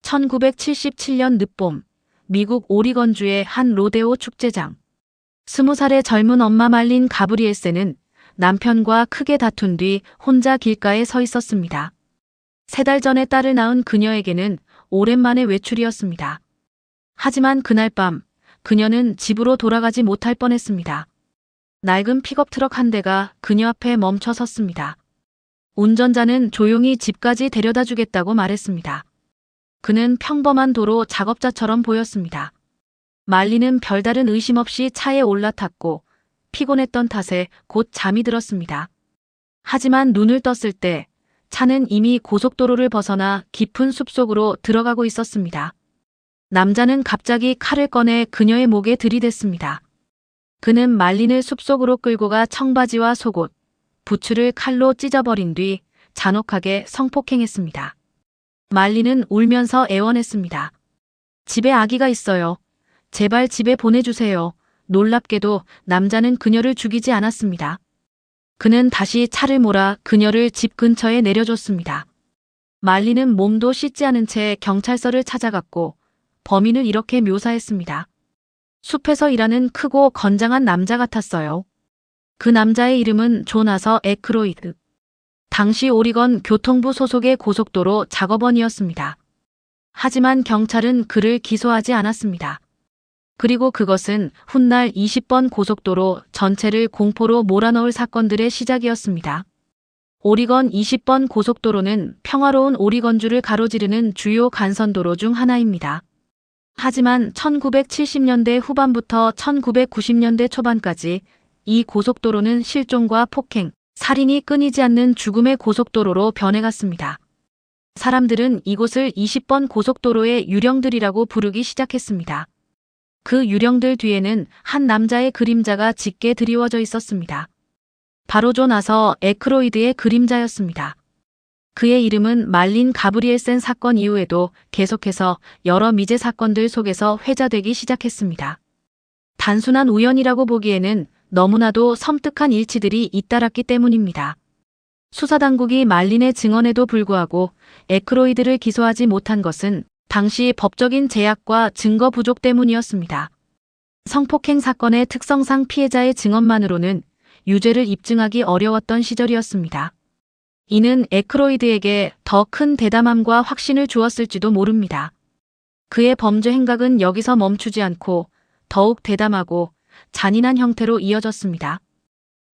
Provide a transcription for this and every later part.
1977년 늦봄, 미국 오리건주의 한 로데오 축제장. 20살의 젊은 엄마 말린 가브리엘세는 남편과 크게 다툰 뒤 혼자 길가에 서 있었습니다. 3달 전에 딸을 낳은 그녀에게는 오랜만에 외출이었습니다. 하지만 그날 밤, 그녀는 집으로 돌아가지 못할 뻔했습니다. 낡은 픽업 트럭 한 대가 그녀 앞에 멈춰 섰습니다. 운전자는 조용히 집까지 데려다 주겠다고 말했습니다. 그는 평범한 도로 작업자처럼 보였습니다. 말리는 별다른 의심 없이 차에 올라탔고 피곤했던 탓에 곧 잠이 들었습니다. 하지만 눈을 떴을 때 차는 이미 고속도로를 벗어나 깊은 숲속으로 들어가고 있었습니다. 남자는 갑자기 칼을 꺼내 그녀의 목에 들이댔습니다. 그는 말린을 숲속으로 끌고 가 청바지와 속옷, 부츠를 칼로 찢어버린 뒤 잔혹하게 성폭행했습니다. 말린은 울면서 애원했습니다. 집에 아기가 있어요. 제발 집에 보내주세요. 놀랍게도 남자는 그녀를 죽이지 않았습니다. 그는 다시 차를 몰아 그녀를 집 근처에 내려줬습니다. 말린은 몸도 씻지 않은 채 경찰서를 찾아갔고 범인을 이렇게 묘사했습니다. 숲에서 일하는 크고 건장한 남자 같았어요. 그 남자의 이름은 조나서 에크로이드. 당시 오리건 교통부 소속의 고속도로 작업원이었습니다. 하지만 경찰은 그를 기소하지 않았습니다. 그리고 그것은 훗날 20번 고속도로 전체를 공포로 몰아넣을 사건들의 시작이었습니다. 오리건 20번 고속도로는 평화로운 오리건주를 가로지르는 주요 간선도로 중 하나입니다. 하지만 1970년대 후반부터 1990년대 초반까지 이 고속도로는 실종과 폭행, 살인이 끊이지 않는 죽음의 고속도로로 변해갔습니다. 사람들은 이곳을 20번 고속도로의 유령들이라고 부르기 시작했습니다. 그 유령들 뒤에는 한 남자의 그림자가 짙게 드리워져 있었습니다. 바로 조나서 에크로이드의 그림자였습니다. 그의 이름은 말린 가브리엘센 사건 이후에도 계속해서 여러 미제 사건들 속에서 회자되기 시작했습니다. 단순한 우연이라고 보기에는 너무나도 섬뜩한 일치들이 잇따랐기 때문입니다. 수사당국이 말린의 증언에도 불구하고 에크로이드를 기소하지 못한 것은 당시 법적인 제약과 증거 부족 때문이었습니다. 성폭행 사건의 특성상 피해자의 증언만으로는 유죄를 입증하기 어려웠던 시절이었습니다. 이는 에크로이드에게 더 큰 대담함과 확신을 주었을지도 모릅니다. 그의 범죄 행각은 여기서 멈추지 않고 더욱 대담하고 잔인한 형태로 이어졌습니다.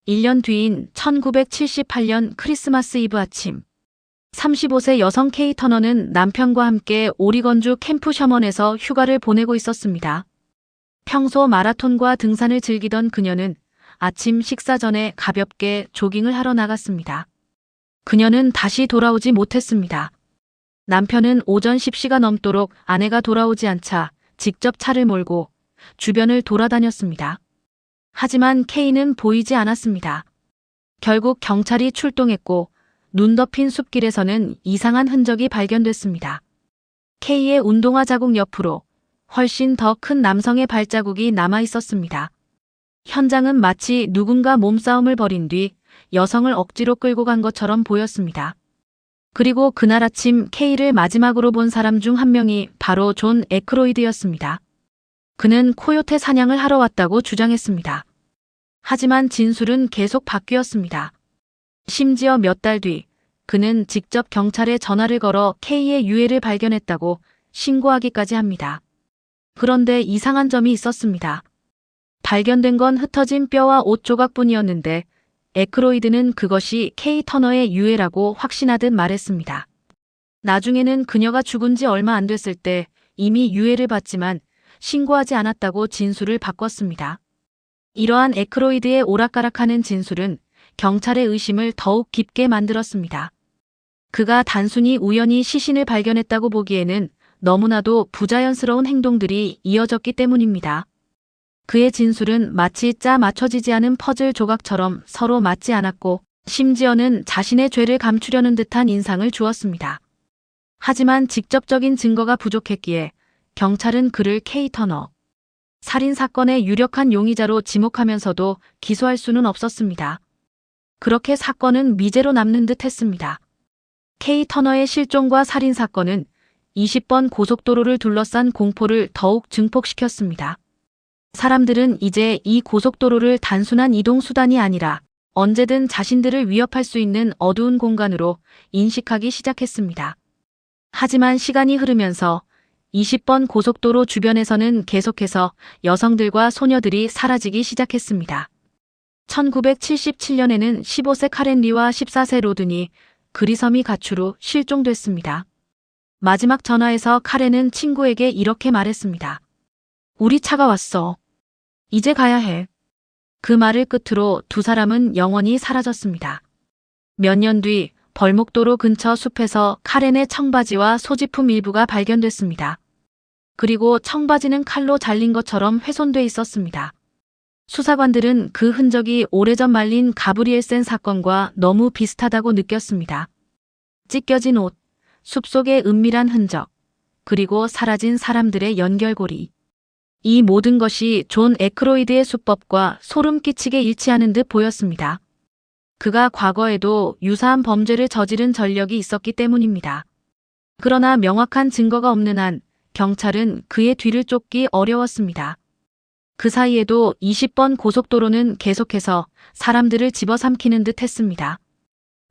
1년 뒤인 1978년 크리스마스 이브 아침, 35세 여성 케이 터너는 남편과 함께 오리건주 캠프 셔먼에서 휴가를 보내고 있었습니다. 평소 마라톤과 등산을 즐기던 그녀는 아침 식사 전에 가볍게 조깅을 하러 나갔습니다. 그녀는 다시 돌아오지 못했습니다. 남편은 오전 10시가 넘도록 아내가 돌아오지 않자 직접 차를 몰고 주변을 돌아다녔습니다. 하지만 케이는 보이지 않았습니다. 결국 경찰이 출동했고 눈 덮인 숲길에서는 이상한 흔적이 발견됐습니다. 케이의 운동화 자국 옆으로 훨씬 더 큰 남성의 발자국이 남아 있었습니다. 현장은 마치 누군가 몸싸움을 벌인 뒤 여성을 억지로 끌고 간 것처럼 보였습니다. 그리고 그날 아침 케이를 마지막으로 본 사람 중 한 명이 바로 존 에크로이드였습니다. 그는 코요테 사냥을 하러 왔다고 주장했습니다. 하지만 진술은 계속 바뀌었습니다. 심지어 몇 달 뒤 그는 직접 경찰에 전화를 걸어 케이의 유해를 발견했다고 신고하기까지 합니다. 그런데 이상한 점이 있었습니다. 발견된 건 흩어진 뼈와 옷 조각뿐이었는데 에크로이드는 그것이 케이 터너의 유해라고 확신하듯 말했습니다. 나중에는 그녀가 죽은 지 얼마 안 됐을 때 이미 유해를 받지만 신고하지 않았다고 진술을 바꿨습니다. 이러한 에크로이드의 오락가락하는 진술은 경찰의 의심을 더욱 깊게 만들었습니다. 그가 단순히 우연히 시신을 발견했다고 보기에는 너무나도 부자연스러운 행동들이 이어졌기 때문입니다. 그의 진술은 마치 짜 맞춰지지 않은 퍼즐 조각처럼 서로 맞지 않았고 심지어는 자신의 죄를 감추려는 듯한 인상을 주었습니다. 하지만 직접적인 증거가 부족했기에 경찰은 그를 케이 터너 살인사건의 유력한 용의자로 지목하면서도 기소할 수는 없었습니다. 그렇게 사건은 미제로 남는 듯 했습니다. 케이 터너의 실종과 살인사건은 20번 고속도로를 둘러싼 공포를 더욱 증폭시켰습니다. 사람들은 이제 이 고속도로를 단순한 이동수단이 아니라 언제든 자신들을 위협할 수 있는 어두운 공간으로 인식하기 시작했습니다. 하지만 시간이 흐르면서 20번 고속도로 주변에서는 계속해서 여성들과 소녀들이 사라지기 시작했습니다. 1977년에는 15세 카렌 리와 14세 로든이 그리섬이 가출 후 실종됐습니다. 마지막 전화에서 카렌은 친구에게 이렇게 말했습니다. 우리 차가 왔어. 이제 가야 해. 그 말을 끝으로 두 사람은 영원히 사라졌습니다. 몇 년 뒤 벌목도로 근처 숲에서 카렌의 청바지와 소지품 일부가 발견됐습니다. 그리고 청바지는 칼로 잘린 것처럼 훼손돼 있었습니다. 수사관들은 그 흔적이 오래전 말린 가브리엘센 사건과 너무 비슷하다고 느꼈습니다. 찢겨진 옷, 숲속의 은밀한 흔적, 그리고 사라진 사람들의 연결고리. 이 모든 것이 존 에크로이드의 수법과 소름 끼치게 일치하는 듯 보였습니다. 그가 과거에도 유사한 범죄를 저지른 전력이 있었기 때문입니다. 그러나 명확한 증거가 없는 한 경찰은 그의 뒤를 쫓기 어려웠습니다. 그 사이에도 20번 고속도로는 계속해서 사람들을 집어삼키는 듯 했습니다.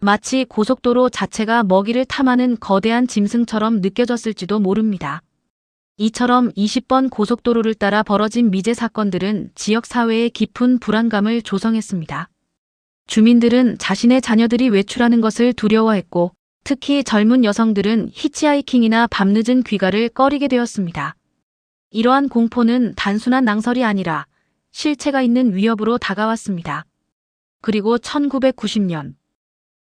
마치 고속도로 자체가 먹이를 탐하는 거대한 짐승처럼 느껴졌을지도 모릅니다. 이처럼 20번 고속도로를 따라 벌어진 미제 사건들은 지역 사회에 깊은 불안감을 조성했습니다. 주민들은 자신의 자녀들이 외출하는 것을 두려워했고 특히 젊은 여성들은 히치하이킹이나 밤늦은 귀가를 꺼리게 되었습니다. 이러한 공포는 단순한 낭설이 아니라 실체가 있는 위협으로 다가왔습니다. 그리고 1990년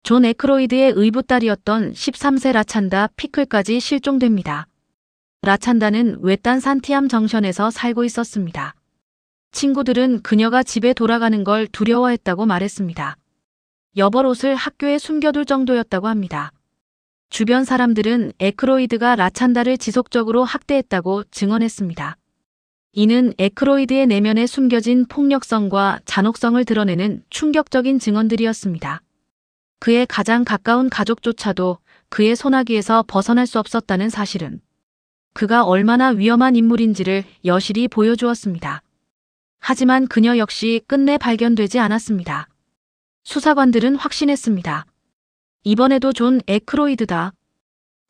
존 에크로이드의 의붓딸이었던 13세 라찬다 피클까지 실종됩니다. 라찬다는 외딴 산티암 정션에서 살고 있었습니다. 친구들은 그녀가 집에 돌아가는 걸 두려워했다고 말했습니다. 여벌옷을 학교에 숨겨둘 정도였다고 합니다. 주변 사람들은 에크로이드가 라찬다를 지속적으로 학대했다고 증언했습니다. 이는 에크로이드의 내면에 숨겨진 폭력성과 잔혹성을 드러내는 충격적인 증언들이었습니다. 그의 가장 가까운 가족조차도 그의 소나기에서 벗어날 수 없었다는 사실은 그가 얼마나 위험한 인물인지를 여실히 보여주었습니다. 하지만 그녀 역시 끝내 발견되지 않았습니다. 수사관들은 확신했습니다. 이번에도 존 에크로이드다.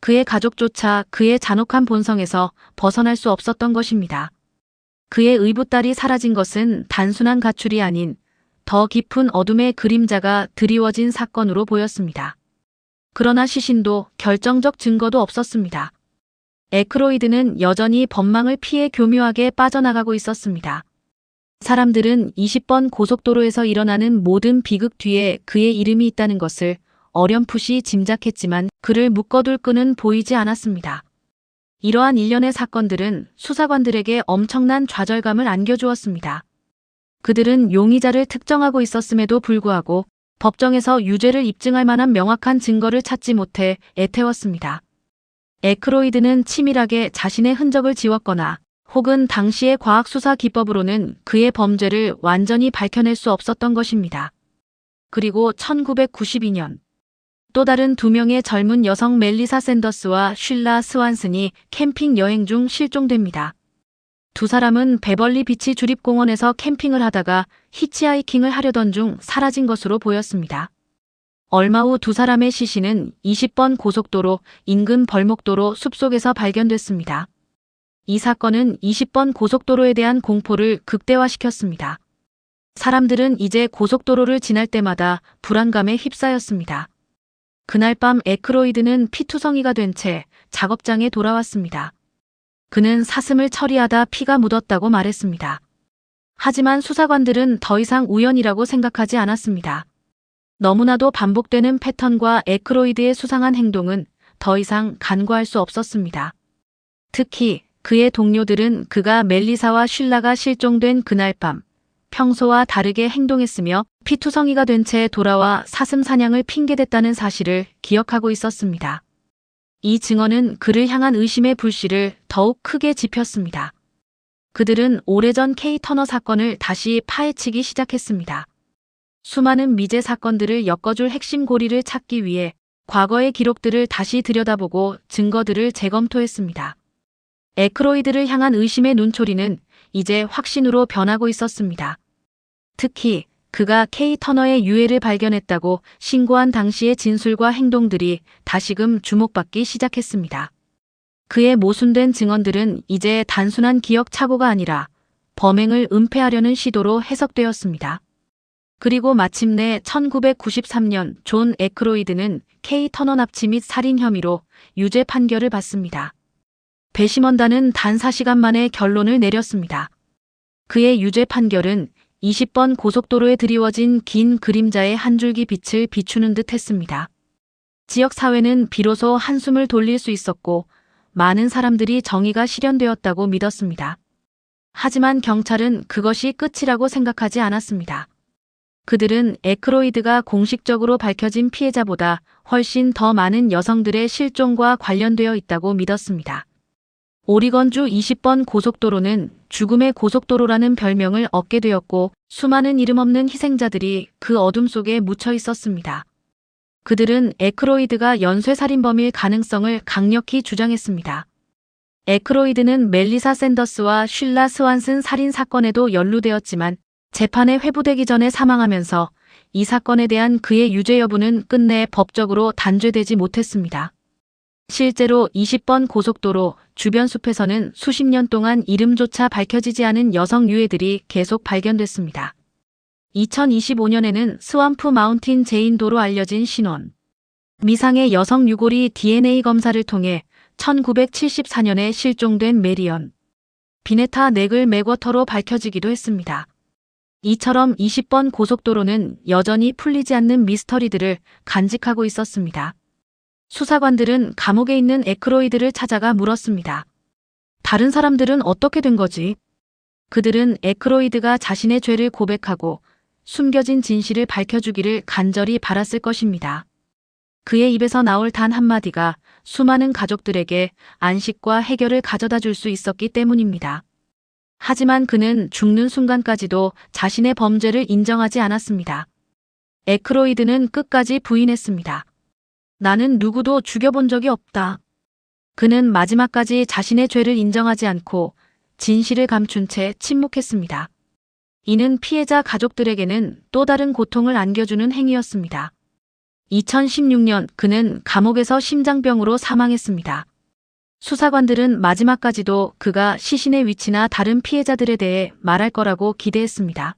그의 가족조차 그의 잔혹한 본성에서 벗어날 수 없었던 것입니다. 그의 의붓딸이 사라진 것은 단순한 가출이 아닌 더 깊은 어둠의 그림자가 드리워진 사건으로 보였습니다. 그러나 시신도 결정적 증거도 없었습니다. 에크로이드는 여전히 법망을 피해 교묘하게 빠져나가고 있었습니다. 사람들은 20번 고속도로에서 일어나는 모든 비극 뒤에 그의 이름이 있다는 것을 어렴풋이 짐작했지만 그를 묶어둘 끈은 보이지 않았습니다. 이러한 일련의 사건들은 수사관들에게 엄청난 좌절감을 안겨주었습니다. 그들은 용의자를 특정하고 있었음에도 불구하고 법정에서 유죄를 입증할 만한 명확한 증거를 찾지 못해 애태웠습니다. 에크로이드는 치밀하게 자신의 흔적을 지웠거나 혹은 당시의 과학수사 기법으로는 그의 범죄를 완전히 밝혀낼 수 없었던 것입니다. 그리고 1992년 또 다른 두 명의 젊은 여성 멜리사 샌더스와 쉴라 스완슨이 캠핑 여행 중 실종됩니다. 두 사람은 베벌리 비치 주립공원에서 캠핑을 하다가 히치하이킹을 하려던 중 사라진 것으로 보였습니다. 얼마 후 두 사람의 시신은 20번 고속도로 인근 벌목도로 숲속에서 발견됐습니다. 이 사건은 20번 고속도로에 대한 공포를 극대화시켰습니다. 사람들은 이제 고속도로를 지날 때마다 불안감에 휩싸였습니다. 그날 밤 에크로이드는 피투성이가 된 채 작업장에 돌아왔습니다. 그는 사슴을 처리하다 피가 묻었다고 말했습니다. 하지만 수사관들은 더 이상 우연이라고 생각하지 않았습니다. 너무나도 반복되는 패턴과 에크로이드의 수상한 행동은 더 이상 간과할 수 없었습니다. 특히 그의 동료들은 그가 멜리사와 쉴라가 실종된 그날 밤 평소와 다르게 행동했으며 피투성이가 된 채 돌아와 사슴 사냥을 핑계댔다는 사실을 기억하고 있었습니다. 이 증언은 그를 향한 의심의 불씨를 더욱 크게 지폈습니다. 그들은 오래전 케이 터너 사건을 다시 파헤치기 시작했습니다. 수많은 미제 사건들을 엮어줄 핵심 고리를 찾기 위해 과거의 기록들을 다시 들여다보고 증거들을 재검토했습니다. 에크로이드를 향한 의심의 눈초리는 이제 확신으로 변하고 있었습니다. 특히 그가 K 터너의 유해를 발견했다고 신고한 당시의 진술과 행동들이 다시금 주목받기 시작했습니다. 그의 모순된 증언들은 이제 단순한 기억 착오가 아니라 범행을 은폐하려는 시도로 해석되었습니다. 그리고 마침내 1993년 존 에크로이드는 K 터너 납치 및 살인 혐의로 유죄 판결을 받습니다. 배심원단은 단 4시간 만에 결론을 내렸습니다. 그의 유죄 판결은 20번 고속도로에 드리워진 긴 그림자의 한 줄기 빛을 비추는 듯 했습니다. 지역사회는 비로소 한숨을 돌릴 수 있었고 많은 사람들이 정의가 실현되었다고 믿었습니다. 하지만 경찰은 그것이 끝이라고 생각하지 않았습니다. 그들은 에크로이드가 공식적으로 밝혀진 피해자보다 훨씬 더 많은 여성들의 실종과 관련되어 있다고 믿었습니다. 오리건주 20번 고속도로는 죽음의 고속도로라는 별명을 얻게 되었고 수많은 이름 없는 희생자들이 그 어둠 속에 묻혀 있었습니다. 그들은 에크로이드가 연쇄살인범일 가능성을 강력히 주장했습니다. 에크로이드는 멜리사 샌더스와 쉴라 스완슨 살인 사건에도 연루되었지만 재판에 회부되기 전에 사망하면서 이 사건에 대한 그의 유죄 여부는 끝내 법적으로 단죄되지 못했습니다. 실제로 20번 고속도로 주변 숲에서는 수십 년 동안 이름조차 밝혀지지 않은 여성 유해들이 계속 발견됐습니다. 2025년에는 스완프 마운틴 제인도로 알려진 신원. 미상의 여성 유골이 DNA 검사를 통해 1974년에 실종된 메리언 비네타 네글 맥워터로 밝혀지기도 했습니다. 이처럼 20번 고속도로는 여전히 풀리지 않는 미스터리들을 간직하고 있었습니다. 수사관들은 감옥에 있는 에크로이드를 찾아가 물었습니다. 다른 사람들은 어떻게 된 거지? 그들은 에크로이드가 자신의 죄를 고백하고 숨겨진 진실을 밝혀주기를 간절히 바랐을 것입니다. 그의 입에서 나올 단 한마디가 수많은 가족들에게 안식과 해결을 가져다 줄 수 있었기 때문입니다. 하지만 그는 죽는 순간까지도 자신의 범죄를 인정하지 않았습니다. 에크로이드는 끝까지 부인했습니다. 나는 누구도 죽여본 적이 없다. 그는 마지막까지 자신의 죄를 인정하지 않고 진실을 감춘 채 침묵했습니다. 이는 피해자 가족들에게는 또 다른 고통을 안겨주는 행위였습니다. 2016년 그는 감옥에서 심장병으로 사망했습니다. 수사관들은 마지막까지도 그가 시신의 위치나 다른 피해자들에 대해 말할 거라고 기대했습니다.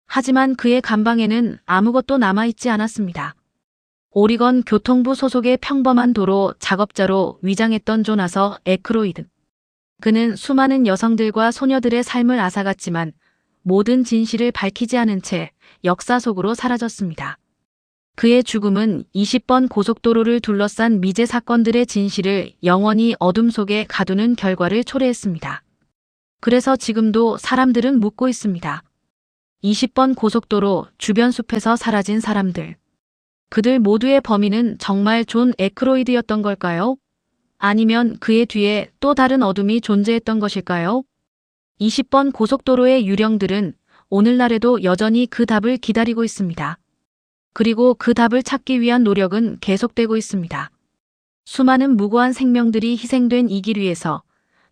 하지만 그의 감방에는 아무것도 남아있지 않았습니다. 오리건 교통부 소속의 평범한 도로 작업자로 위장했던 조나서 에크로이드. 그는 수많은 여성들과 소녀들의 삶을 앗아갔지만 모든 진실을 밝히지 않은 채 역사 속으로 사라졌습니다. 그의 죽음은 20번 고속도로를 둘러싼 미제 사건들의 진실을 영원히 어둠 속에 가두는 결과를 초래했습니다. 그래서 지금도 사람들은 묻고 있습니다. 20번 고속도로 주변 숲에서 사라진 사람들. 그들 모두의 범인은 정말 존 에크로이드였던 걸까요? 아니면 그의 뒤에 또 다른 어둠이 존재했던 것일까요? 20번 고속도로의 유령들은 오늘날에도 여전히 그 답을 기다리고 있습니다. 그리고 그 답을 찾기 위한 노력은 계속되고 있습니다. 수많은 무고한 생명들이 희생된 이 길 위에서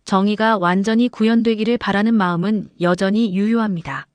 정의가 완전히 구현되기를 바라는 마음은 여전히 유효합니다.